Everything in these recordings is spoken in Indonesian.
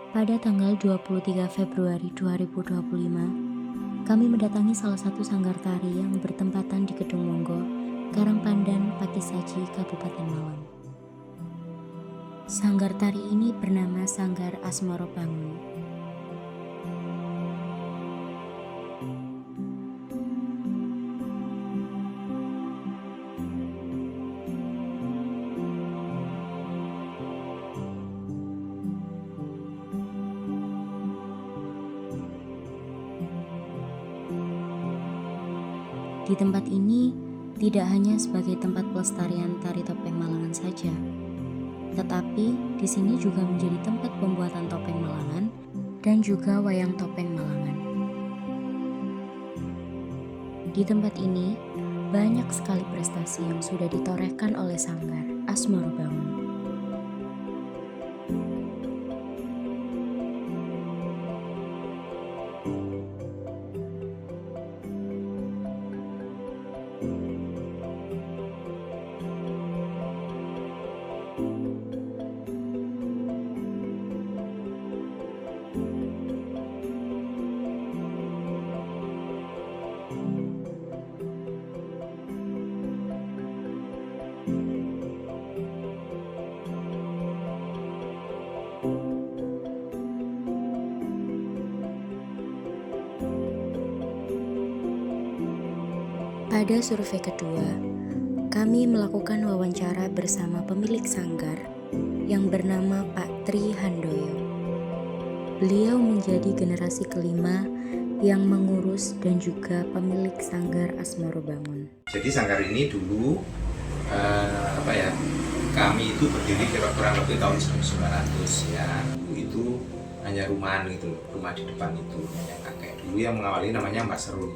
Pada tanggal 23 Februari 2025, kami mendatangi salah satu sanggar tari yang bertempatan di Gedung Monggo, Karangpandan, Pakisaji, Kabupaten Malang. Sanggar tari ini bernama Sanggar Asmoro Bangun. Di tempat ini tidak hanya sebagai tempat pelestarian tari topeng Malangan saja, tetapi di sini juga menjadi tempat pembuatan topeng Malangan dan juga wayang topeng Malangan. Di tempat ini banyak sekali prestasi yang sudah ditorehkan oleh Sanggar Asmoro Bangun. Pada survei kedua, kami melakukan wawancara bersama pemilik sanggar yang bernama Pak Tri Handoyo. Beliau menjadi generasi kelima yang mengurus dan juga pemilik Sanggar Asmoro Bangun. Jadi sanggar ini dulu kami itu berdiri kurang lebih tahun 1900 ya. Dulu itu hanya rumahan gitu, rumah di depan itu hanya kakek. Dulu yang mengawali namanya Mbak Serun.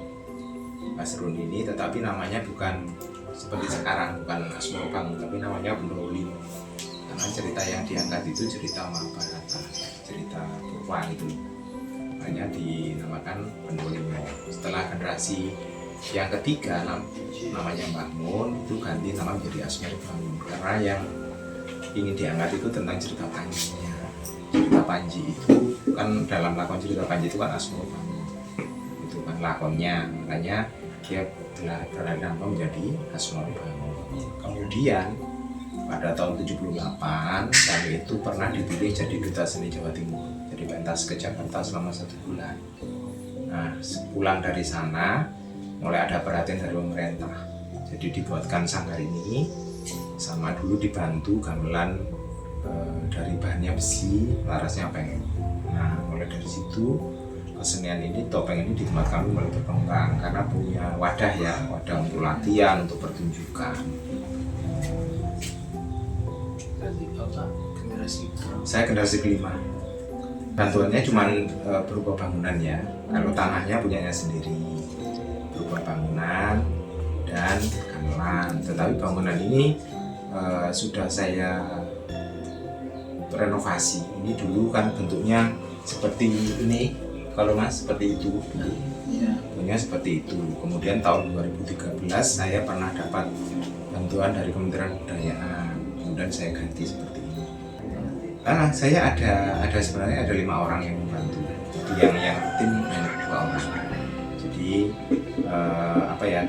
Mbak Serun ini tetapi namanya bukan seperti sekarang, bukan Asmoro Bangun, tapi namanya Bendolimo. Karena cerita yang diangkat itu cerita Mahabharata, cerita Purwa itu. Makanya dinamakan Bendolimo. Setelah generasi yang ketiga namanya Mbah Mun itu ganti nama menjadi Asmoro Bangun karena yang ingin diangkat itu tentang cerita Panjinya. Cerita Panji itu kan dalam lakon cerita Panji itu kan Asmoro Bangun. Itu kan lakonnya, makanya dia telah nama menjadi Asmoro Bangun. Kemudian pada tahun 78 kami itu pernah dipilih jadi duta seni Jawa Timur, jadi pentas ke Jakarta selama 1 bulan. Nah, sepulang dari sana mulai ada perhatian dari pemerintah, jadi dibuatkan sanggar ini, sama dulu dibantu gamelan dari bahannya besi, larasnya pengeng. Nah, mulai dari situ kesenian ini, topeng ini di tempat kami mulai berkembang karena punya wadah ya, wadah untuk latihan, untuk pertunjukan. Saya generasi kelima. Bantuannya cuma berupa bangunan ya. Kalau tanahnya punyanya sendiri, berupa bangunan dan gamelan. Tetapi bangunan ini sudah saya renovasi. Ini dulu kan bentuknya seperti ini, kalau Mas seperti itu. Bentuknya seperti itu. Kemudian tahun 2013 saya pernah dapat bantuan dari Kementerian Kebudayaan. Kemudian saya ganti seperti ini. Saya ada sebenarnya ada 5 orang yang membantu. Jadi yang tim hanya 2 orang. Jadi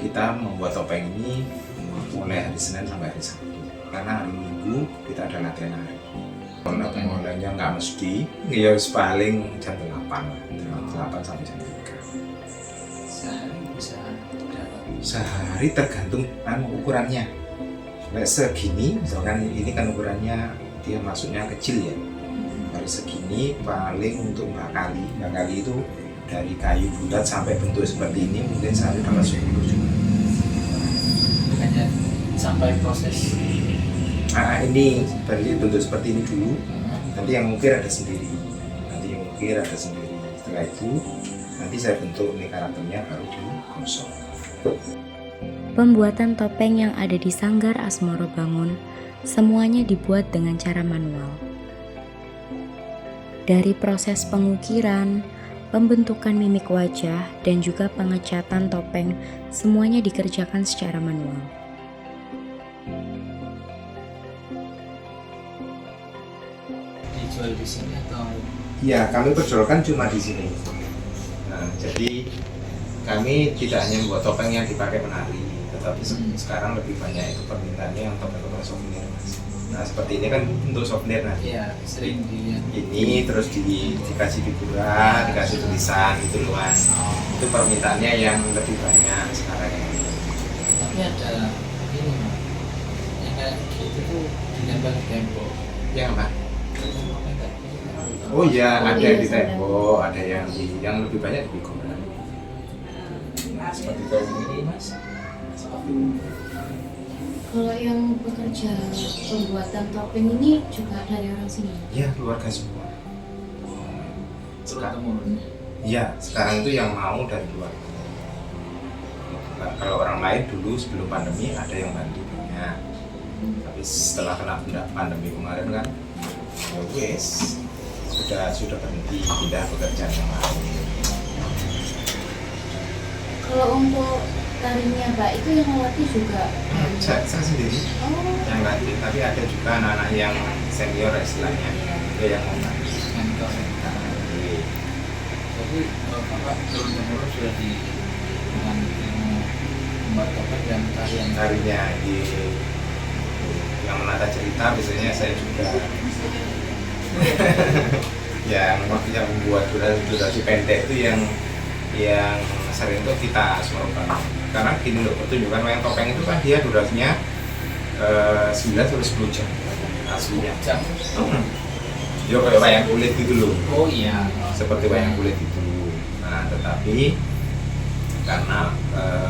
kita membuat topeng ini mulai hari Senin sampai hari Sabtu. Karena hari Minggu kita ada latihan hari. Kalau mulainya nggak mesti, ya paling jam 8 sampai jam 3. Sehari bisa berapa? Sehari tergantung ukurannya. Kayak segini, misalkan ini kan ukurannya dia masuknya kecil ya. Kalau segini paling untuk Mbak Kali itu dari kayu bulat sampai bentuk seperti ini mungkin sehari dapat 10 juga. Hanya sampai proses. Ini berarti bentuk seperti ini dulu. Nanti yang mukir ada sendiri. Setelah itu nanti saya bentuk ini karakternya baru digosok. Pembuatan topeng yang ada di Sanggar Asmoro Bangun semuanya dibuat dengan cara manual. Dari proses pengukiran, pembentukan mimik wajah, dan juga pengecatan topeng, semuanya dikerjakan secara manual. Di dijual di sini atau? Iya, kami perjualkan cuma di sini. Nah, jadi kami tidak hanya membuat topeng yang dipakai menari, tetapi sekarang lebih banyak itu permintaannya yang topeng-topeng souvenir, Mas. Nah, seperti ini kan untuk souvenir nanti. Iya, sering dilihat. Ini terus dikasih figura, dikasih tulisan gitu loh, Mas. Itu permintaannya yang lebih banyak sekarang ini. Tapi ada ini Mas, yang kayak gitu tuh dinempel di tembok. Yang apa? Temboknya kayak gitu. Oh iya, ada iya, yang di ada. tembok, ada yang lebih banyak di figura. Nah, seperti kayak ini, Mas. Seperti ini. Kalau yang bekerja pembuatan topeng ini juga dari orang sini. Ya, keluarga semua. Turun temurun. Iya, sekarang itu yang mau dari luar. Nah, kalau orang lain dulu sebelum pandemi ada yang bantu banyak. Tapi setelah kena pandemi kemarin kan, ya wes sudah berhenti pindah pekerjaan yang lain. Kalau untuk tarinya Pak, itu yang melatih juga. Saya sendiri Oh, yang latih, tapi ada juga anak-anak yang senior istilahnya, dia yang membantu. Mentor. Jadi Bapak turun temurun sudah di dengan ilmu membuat topeng dan tarian. Harinya di yang menata cerita biasanya saya juga yang membuat durasi pendek itu yang sering itu kita Asmorobangun. Karena gini loh, pertunjukan wayang topeng itu kan dia durasinya 9 sampai 10 jam aslinya. Jam. Ya kayak wayang kulit gitu loh, Oh iya. seperti wayang kulit itu. Nah, tetapi karena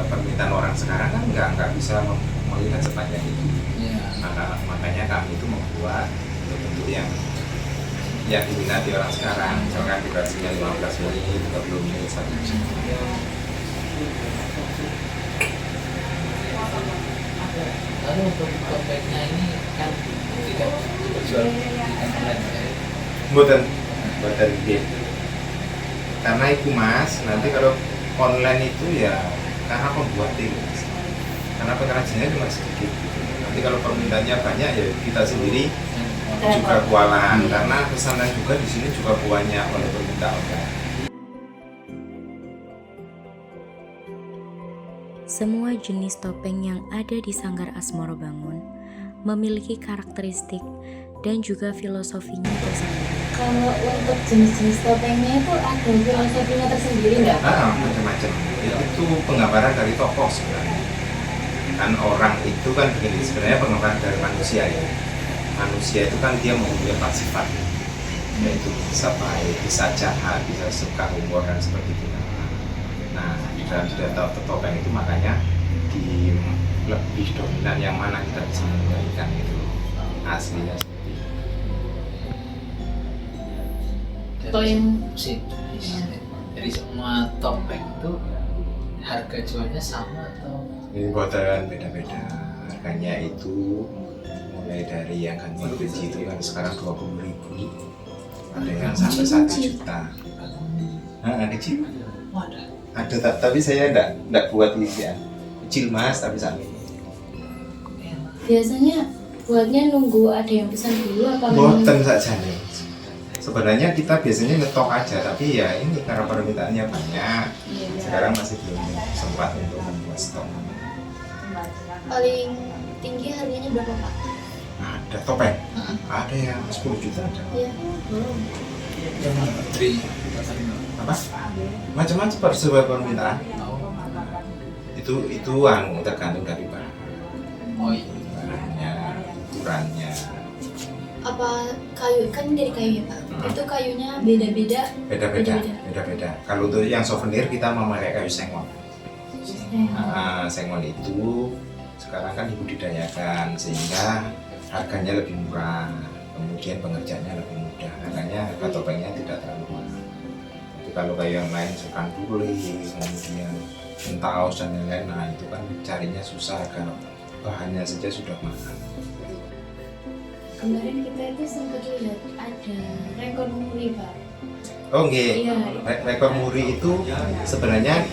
permintaan orang sekarang kan nggak bisa melihat sepanjang itu. Iya. Makanya kami itu membuat bentuk yang diminati orang sekarang, misalkan durasinya 15 menit, 30 menit, 1 jam. Lalu untuk topengnya ini kan tidak dijual di internet ya. Buatan gitu. Karena itu Mas, nanti kalau online itu ya karena pembuatnya, Mas. Karena pengrajinnya cuma sedikit gitu. Nanti kalau permintaannya banyak ya kita sendiri juga kewalahan, karena pesanan juga di sini juga banyak oleh permintaan orang. semua jenis topeng yang ada di Sanggar Asmorobangun memiliki karakteristik dan juga filosofinya tersendiri. Kalau untuk jenis-jenis topengnya itu ada filosofinya tersendiri nggak? Macam-macam. Itu penggambaran dari tokoh sebenarnya. Kan orang itu kan begini, sebenarnya penggambaran dari manusia ya. Manusia itu kan dia mempunyai empat sifat, yaitu bisa baik, bisa jahat, bisa suka humor dan seperti itu. Nah, di dalam topeng itu makanya di lebih dominan yang mana kita bisa memberikan itu aslinya seperti itu. Jadi semua topeng itu harga jualnya sama atau? Ini buatan beda-beda. Harganya itu mulai dari yang ganti biji itu kan sekarang 20.000, ada yang sampai 1 juta. Nah, kecil. Ada, tapi saya enggak buat isian. Kecil Mas, tapi sampai. Biasanya buatnya nunggu ada yang pesan dulu apa Boten saja nih. Sebenarnya kita biasanya ngetok aja, tapi ya ini karena permintaannya banyak. Sekarang masih belum sempat untuk membuat stok. Paling tinggi harganya berapa Pak? Ada topeng, ada yang 10 juta ada. Iya. Apa? Macam-macam sesuai permintaan. Itu tergantung dari bahan. Oh iya. Bahannya, ukurannya. Apa kayu kan dari kayu ya Pak? Itu kayunya beda-beda. Beda-beda. Kalau untuk yang souvenir kita memakai kayu sengon. Sengon itu sekarang kan dibudidayakan sehingga harganya lebih murah, kemudian pengerjaannya lebih mudah, makanya harga topengnya tidak terlalu mahal. Tapi kalau kayak yang lain misalkan bule, kemudian entaos dan lain-lain, nah itu kan carinya susah karena bahannya saja sudah mahal. Kemarin kita itu sempat lihat ada rekor muri Pak. Oh nggih, Iya. rekor muri itu sebenarnya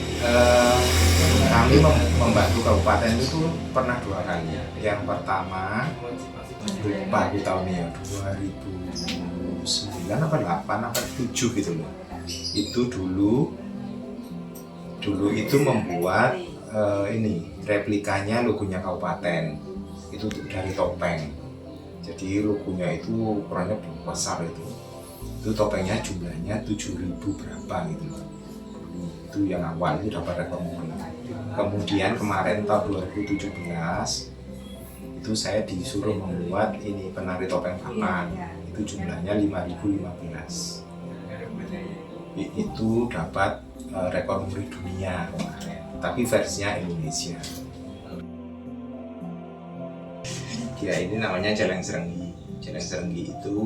kami membantu kabupaten itu pernah 2 kali. Yang pertama lupa di tahunnya 2019 apa 8 apa 7 gitu loh. Itu dulu itu membuat ini replikanya logonya kabupaten itu dari topeng. Jadi logonya itu ukurannya besar itu topengnya jumlahnya 7.000 berapa gitu loh. Itu yang awal itu dapat rekor muri. Kemudian kemarin tahun 2017 itu saya disuruh membuat ini penari topeng papan, itu jumlahnya 5.015. Itu dapat rekor muri dunia kemarin, tapi versinya Indonesia. Dia ini namanya Celeng Serenggi. Celeng Serenggi itu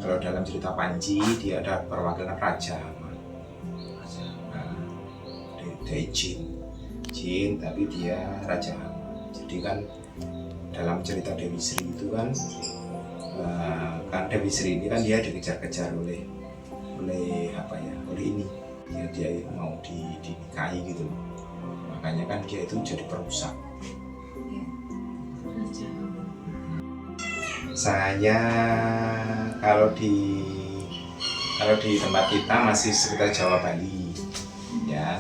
kalau dalam cerita Panji dia ada perwakilan raja, dari jin, tapi dia raja. Jadi kan dalam cerita Dewi Sri itu kan Dewi Sri ini kan dia dikejar-kejar oleh ini dia mau dinikahi gitu loh. Makanya kan dia itu jadi perusak. Saya kalau di tempat kita masih sekitar Jawa Bali ya.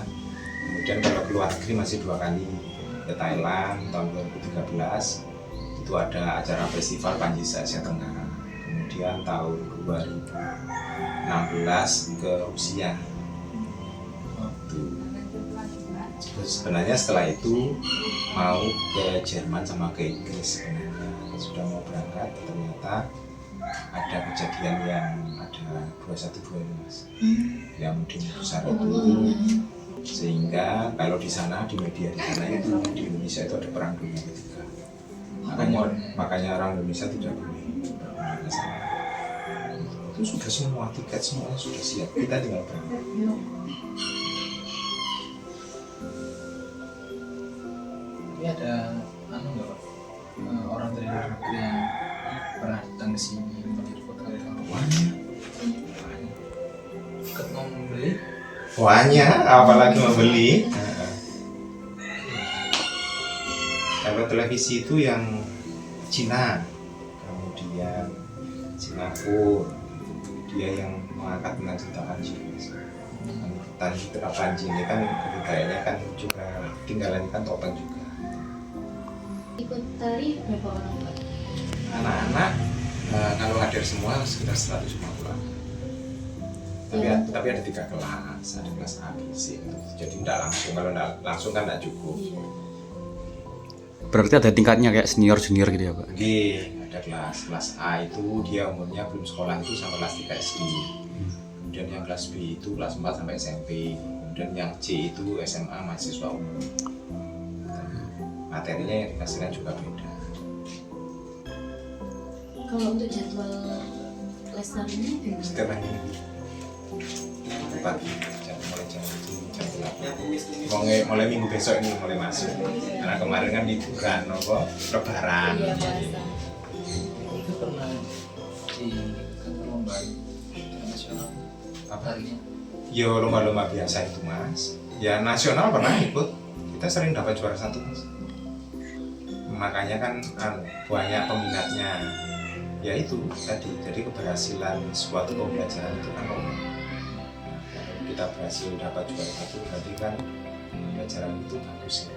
Kemudian kalau ke luar negeri masih 2 kali, ke Thailand tahun 2013 itu ada acara festival Panji Asia Tenggara. Kemudian tahun 2016 ke Rusia. Sebenarnya setelah itu mau ke Jerman sama ke Inggris sebenarnya. Sudah mau berangkat, ternyata ada kejadian yang ada 212 ini mas, yang mungkin besar itu, sehingga kalau di sana di media di sana itu di Indonesia itu ada perang dunia ketiga. Makanya orang Indonesia tidak boleh berangkat ke sana. Itu sudah semua tiket semuanya sudah siap, kita tinggal berangkat. Tapi ada nggak Pak? Orang dari luar negeri yang pernah datang ke sini untuk fotografi ikut mau membeli banyak, apalagi membeli. Kalau televisi itu yang Cina, kemudian Singapura, dia yang mengangkat tentang cerita Panji. Tentang cerita Panji ini kan budayanya kan juga tinggalan kan topeng juga. Ikut tari berapa orang Pak? Anak-anak kalau hadir semua sekitar 150. Tapi ada 3 kelas, ada kelas A, B, C. Jadi tidak langsung, kalau tidak langsung kan tidak cukup. Berarti ada tingkatnya kayak senior gitu ya Pak? Oke, ada kelas A itu dia umurnya belum sekolah itu sampai kelas 3 SD. Kemudian yang kelas B itu kelas 4 sampai SMP. Kemudian yang C itu SMA mahasiswa umum. Materinya yang dikasihkan juga beda. Kalau untuk jadwal les tarinya gimana? Setiap hari pagi, mulai jam 8. Mulai minggu besok ini mulai masuk. Karena kemarin kan liburan, lebaran. Iya, puasa. itu pernah di lomba internasional harinya? Yo lomba-lomba biasa itu mas. Ya nasional pernah ikut. Kita sering dapat juara 1 mas. Makanya kan banyak peminatnya. Ya itu tadi, jadi keberhasilan suatu pembelajaran itu kan lomba. Kalau kita berhasil dapat juara 1 berarti kan pembelajaran itu bagus ya.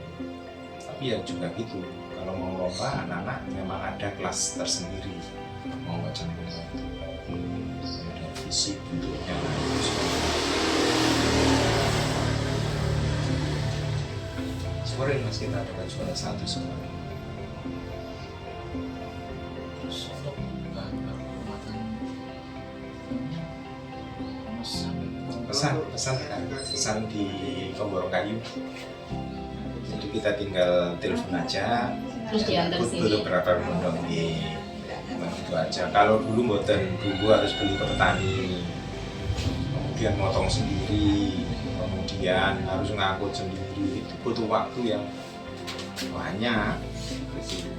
Tapi ya juga gitu, kalau mau lomba anak-anak memang ada kelas tersendiri mau macam itu. Ada fisik bentuknya sore mas kita dapat juara 1 sekarang. Terus untuk penghormatan pesan di Komborong Kayu. Jadi kita tinggal telepon aja, Terus diantar sini. butuh berapa gondong di itu aja. Kalau dulu harus beli ke petani, kemudian motong sendiri, kemudian harus ngangkut sendiri, itu butuh waktu yang banyak. Gitu.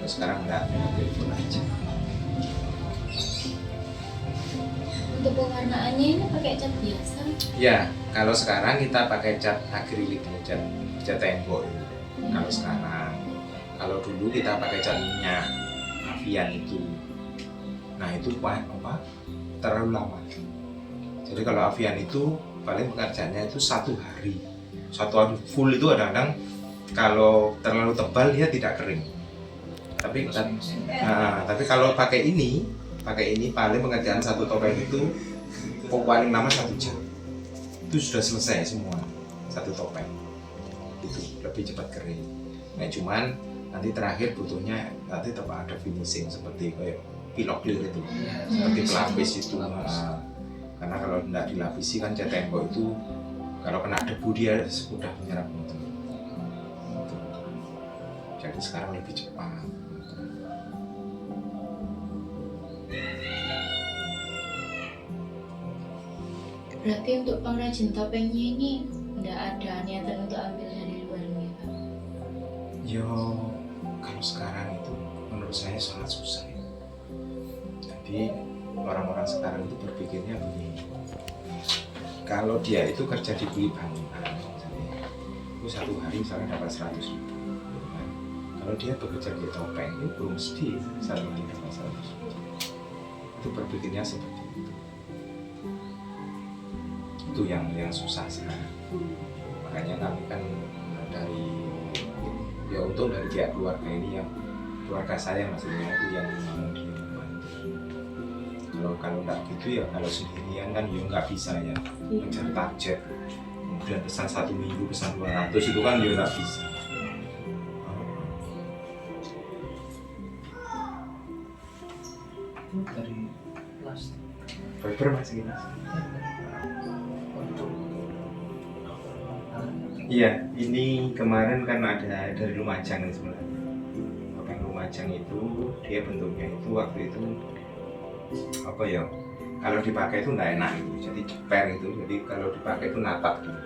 Terus sekarang enggak, telepon aja. Untuk pewarnaannya ini pakai cat biasa? Ya, kalau sekarang kita pakai cat akrilik, cat tembok. Kalau sekarang, kalau dulu kita pakai cat minyak, Avian itu. Nah itu terlalu lama. Jadi kalau avian itu paling pekerjaannya itu 1 hari. 1 hari full itu kadang-kadang kalau terlalu tebal dia tidak kering. Tapi kalau pakai ini paling pengerjaan 1 topeng itu paling lama 1 jam. Itu sudah selesai semua 1 topeng. Itu lebih cepat kering. Nah cuman nanti terakhir butuhnya nanti tetap ada finishing seperti kayak pilok clear itu, seperti pelapis itu. Karena kalau tidak dilapisi kan cat tembok itu kalau kena debu dia sudah menyerap itu. Jadi sekarang lebih cepat. Berarti untuk pengrajin topengnya ini nggak ada niatan untuk ambil dari luar nih, Pak? Yo, kalau sekarang itu menurut saya sangat susah. Jadi orang-orang sekarang itu berpikirnya begini. Kalau dia itu kerja di kuli bangunan, itu 1 hari misalnya dapat 100.000. Kalau dia bekerja di topeng, itu belum mesti 1 hari dapat 100.000. Itu berpikirnya seperti itu. Itu yang susah sekarang. Makanya kami kan dari untung dari pihak keluarga ini, yang keluarga saya maksudnya itu yang mau kalau nggak gitu ya kalau sendirian kan ya nggak bisa ya mencari target, kemudian pesan 1 minggu pesan 200 itu kan ya nggak bisa. Dari plastik. Fiber masih kita. Iya, ini kemarin kan ada dari Lumajang nih sebenarnya. Topeng Lumajang itu dia bentuknya itu waktu itu apa ya? Kalau dipakai itu nggak enak gitu, jadi ceper gitu. Jadi kalau dipakai itu natap gitu.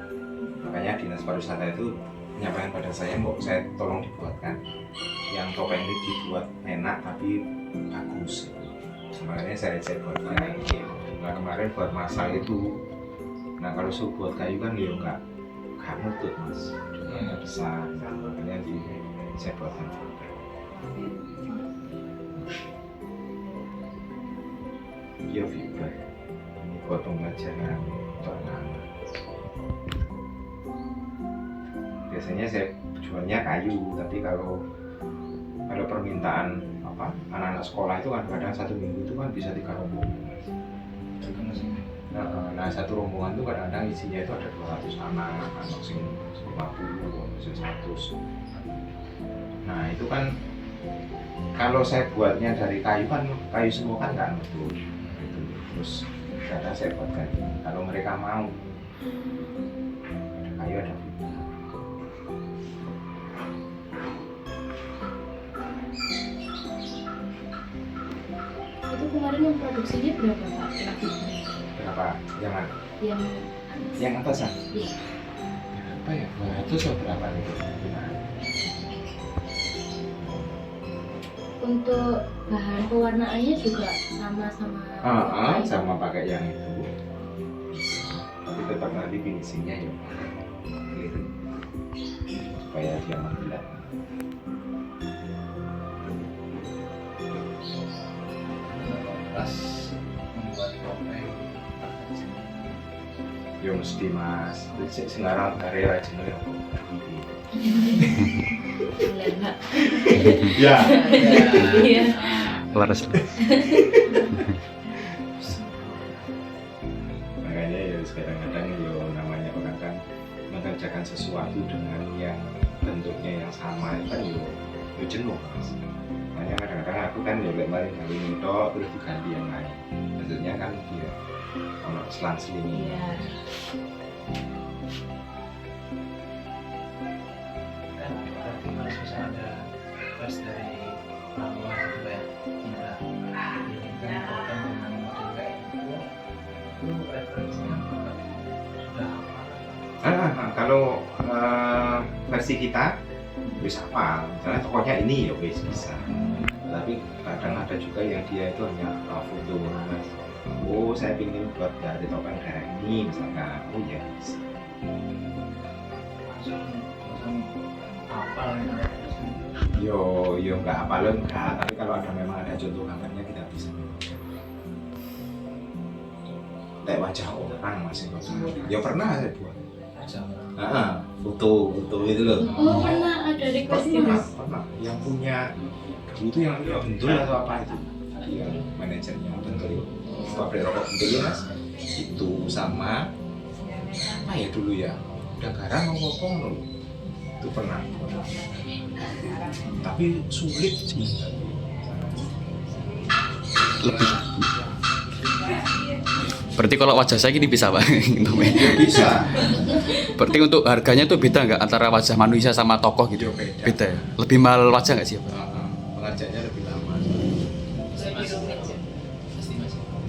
Makanya dinas pariwisata itu menyampaikan pada saya, mau saya tolong dibuatkan yang topeng ini dibuat enak tapi bagus. Makanya saya buatkan. Nah kemarin buat masal itu, nah kalau buat kayu kan ya nggak nutut mas, nggak besar, makanya saya buatkan. Iya fiber, ini buat pembelajaran untuk anak-anak. Biasanya saya jualnya kayu, tapi kalau permintaan anak-anak sekolah itu kan kadang 1 minggu itu kan bisa 3 rombongan. Nah 1 rombongan itu kadang-kadang isinya itu ada 200 anak sing 50, sing 100. Nah itu kan kalau saya buatnya dari kayu kan kayu semua kan nggak betul gitu. Terus kadang saya buatkan kalau mereka mau ada kayu ada fiber. Itu kemarin memproduksinya berapa, Pak? Berapa? Yang mana? Yang atasan? Iya. Berapa ya? 200 atau berapa nih? Untuk bahan pewarnaannya juga sama pakai yang itu. Tapi tetap nanti finishingnya ya clear supaya dia mengkilat. Pas membuat topeng Ya mesti mas, sekarang karya aja nih. Ya. Iya. Laras. Makanya ya kadang-kadang ya namanya orang kan mengerjakan sesuatu dengan yang bentuknya yang sama itu kan ya jenuh mas. Makanya kadang-kadang aku kan ya kemarin kali ini terus diganti yang lain. Maksudnya kan dia kalau selang-seling ini. Iya. kan berarti harus bisa ada request dari orang luar gitu ya, kita bikinkan topeng dengan model kayak gitu. Itu referensinya sudah apa? Kalau versi kita bisa apa? Misalnya tokohnya ini ya bisa. Tapi kadang ada juga yang dia itu hanya foto mas. Oh saya ingin buat dari topeng kayak ini misalkan. Oh ya bisa. langsung hafal gitu. Yo nggak hafal enggak. Tapi kalau ada memang ada contoh gambarnya kita bisa. kayak wajah orang masih ya pernah saya buat. Aja. Foto itu loh. Oh, pernah ada request gitu. Pernah. Yang punya dulu itu yang Bentul atau apa itu? Yang manajernya Bentul, pabrik rokok Bentul ya mas. Itu sama apa ya dulu ya? Udah garang ngomong loh. Itu pernah. Tapi sulit Lebih. Berarti kalau wajah saya gini bisa Pak? ya bisa. Berarti untuk harganya tuh beda nggak antara wajah manusia sama tokoh gitu? Ya, beda. Beda ya? Lebih mahal wajah nggak sih Pak? Pengerjaannya lebih lama.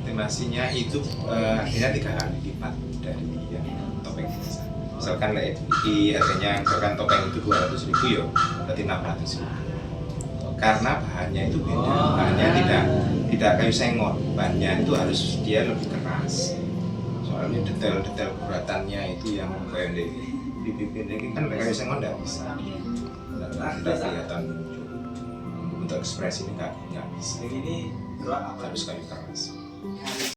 Estimasinya itu harganya 3 kali lipat dari yang topeng biasa. Misalkan harganya misalkan topeng itu 200.000 ya, berarti 600.000. Karena bahannya itu beda, bahannya tidak kayu sengon, bahannya itu harus dia lebih keras. Soalnya detail-detail buratannya itu yang kayak di bibir ini kan kayu sengon tidak bisa, tidak kelihatan muncul. Untuk ekspresi ini nggak bisa, harus kayu keras.